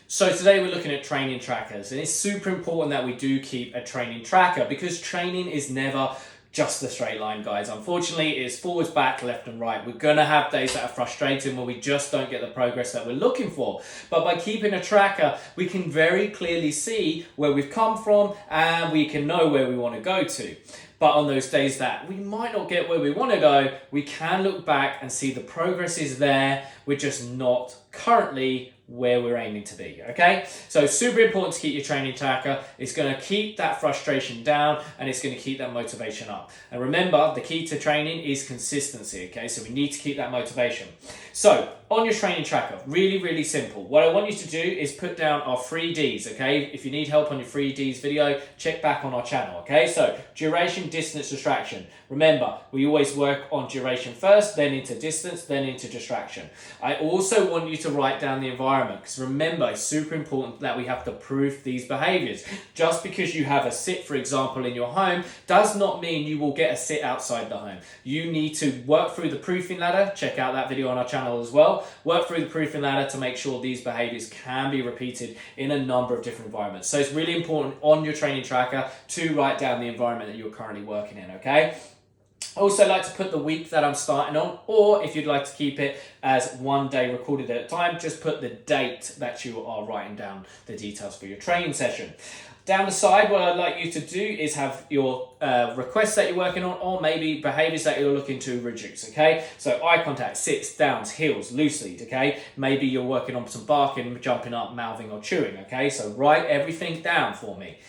So today we're looking at training trackers, and it's super important that we do keep a training tracker because training is never just a straight line, guys. Unfortunately, it's forwards, back, left and right. We're going to have days that are frustrating where we just don't get the progress that we're looking for. But by keeping a tracker, we can very clearly see where we've come from and we can know where we want to go to. But on those days that we might not get where we want to go, we can look back and see the progress is there. We're just not currently where we're aiming to be, okay? So super important to keep your training tracker. It's going to keep that frustration down and it's going to keep that motivation up. And remember, the key to training is consistency, okay? So we need to keep that motivation. So on your training tracker, really, really simple. What I want you to do is put down our 3Ds, okay? If you need help on your 3Ds video, check back on our channel, okay? So duration, distance, distraction. Remember, we always work on duration first, then into distance, then into distraction. I also want you to write down the environment because remember, it's super important that we have to proof these behaviors. Just because you have a sit, for example, in your home does not mean you will get a sit outside the home. You need to work through the proofing ladder. Check out that video on our channel as well. Work through the proofing ladder to make sure these behaviors can be repeated in a number of different environments. So it's really important on your training tracker to write down the environment that you're currently working in, okay? I also like to put the week that I'm starting on, or if you'd like to keep it as 1 day recorded at a time, just put the date that you are writing down the details for your training session. Down the side, what I'd like you to do is have your requests that you're working on, or maybe behaviors that you're looking to reduce, okay? So eye contact, sits, downs, heels, loose lead, okay? Maybe you're working on some barking, jumping up, mouthing or chewing, okay? So write everything down for me.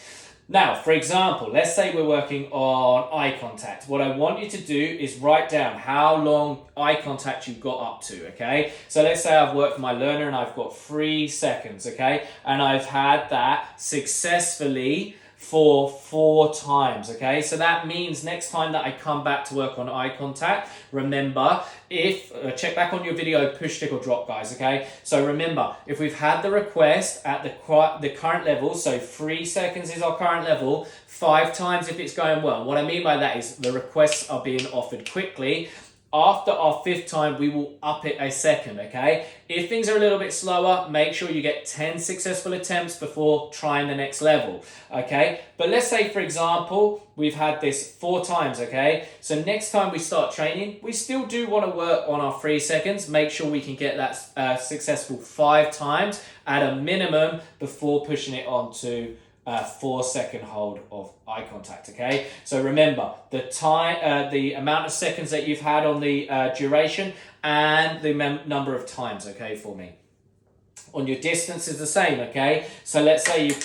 Now, for example, let's say we're working on eye contact. What I want you to do is write down how long eye contact you've got up to, okay? So let's say I've worked with my learner and I've got 3 seconds, okay? And I've had that successfully for 4 times, okay? So that means next time that I come back to work on eye contact, remember, if check back on your video push, tick or drop, guys, okay? So remember, if we've had the request at the current level, so 3 seconds is our current level, 5 times if it's going well. What I mean by that is the requests are being offered quickly. After our 5th time, we will up it a second, okay? If things are a little bit slower, make sure you get 10 successful attempts before trying the next level, okay? But let's say, for example, we've had this 4 times, okay? So next time we start training, we still do want to work on our 3 seconds. Make sure we can get that successful 5 times at a minimum before pushing it on to 4-second hold of eye contact, okay? So remember, the time, the amount of seconds that you've had on the duration and the number of times, okay, for me. On your distance is the same, okay? So let's say you've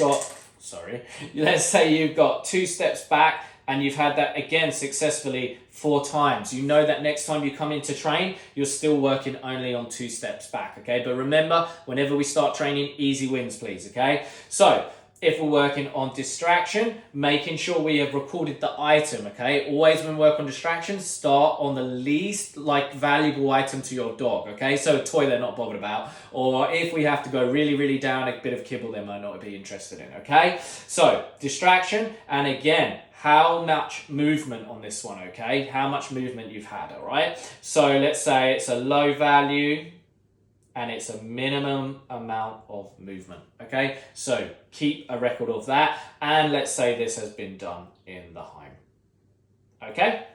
got 2 steps back and you've had that again successfully 4 times. You know that next time you come in to train, you're still working only on 2 steps back, okay? But remember, whenever we start training, easy wins, please, okay? So if we're working on distraction, making sure we have recorded the item, okay? Always when we work on distractions, start on the least valuable item to your dog, okay? So a toy they're not bothered about, or if we have to go really, really down, a bit of kibble they might not be interested in, okay? So distraction, and again, how much movement on this one, okay? How much movement you've had, all right? So let's say it's a low value, and it's a minimum amount of movement, okay? So keep a record of that, and let's say this has been done in the home, okay?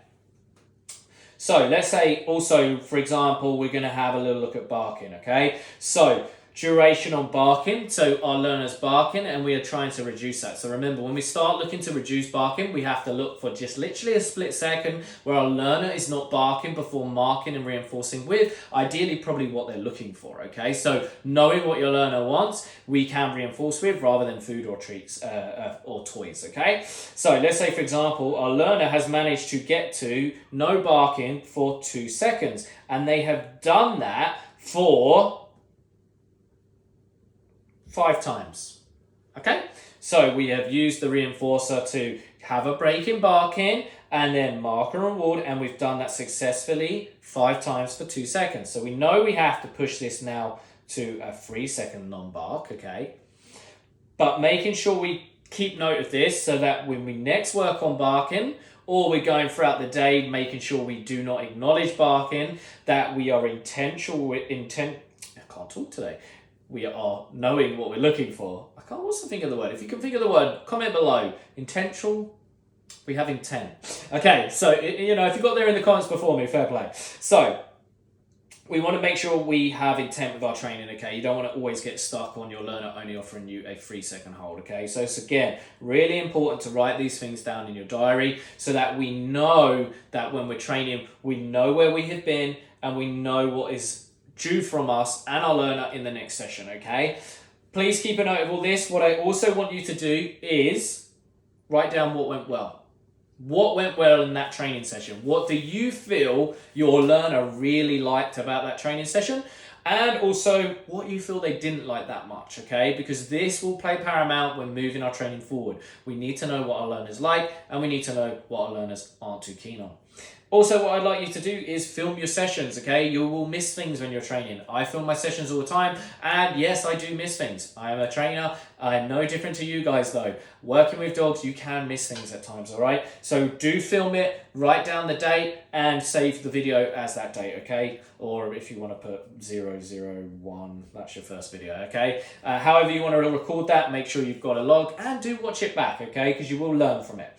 So let's say also, for example, we're gonna have a little look at barking, okay? So duration on barking, so our learner's barking and we are trying to reduce that. So remember, when we start looking to reduce barking, we have to look for just literally a split second where our learner is not barking before marking and reinforcing with ideally probably what they're looking for, okay? So knowing what your learner wants, we can reinforce with rather than food or treats or toys, okay? So let's say, for example, our learner has managed to get to no barking for 2 seconds and they have done that for 5 times, okay? So we have used the reinforcer to have a break in barking and then mark and reward, and we've done that successfully 5 times for 2 seconds. So we know we have to push this now to a 3-second non-bark, okay? But making sure we keep note of this so that when we next work on barking, or we're going throughout the day making sure we do not acknowledge barking, that we are I can't talk today. we are knowing what we're looking for. I can't also think of the word. If you can think of the word, comment below. Intentional. We have intent. Okay, so if you got there in the comments before me, fair play. So we want to make sure we have intent with our training, okay? You don't want to always get stuck on your learner only offering you a 3-second hold, okay? So it's, again, really important to write these things down in your diary so that we know that when we're training, we know where we have been and we know what is due from us and our learner in the next session, okay? Please keep a note of all this. What I also want you to do is write down what went well. What went well in that training session? What do you feel your learner really liked about that training session? And also what you feel they didn't like that much, okay? Because this will play paramount when moving our training forward. We need to know what our learners like and we need to know what our learners aren't too keen on. Also, what I'd like you to do is film your sessions, okay? You will miss things when you're training. I film my sessions all the time, and yes, I do miss things. I am a trainer. I'm no different to you guys, though. Working with dogs, you can miss things at times, all right? So do film it, write down the date, and save the video as that date, okay? Or if you want to put 001, that's your first video, okay? However you want to record that, make sure you've got a log, and do watch it back, okay? Because you will learn from it.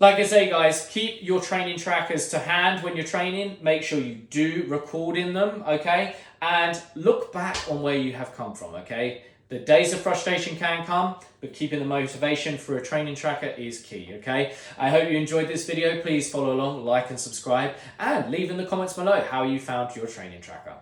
Like I say, guys, keep your training trackers to hand when you're training. Make sure you do record in them, okay? And look back on where you have come from, okay? The days of frustration can come, but keeping the motivation for a training tracker is key, okay? I hope you enjoyed this video. Please follow along, like and subscribe, and leave in the comments below how you found your training tracker.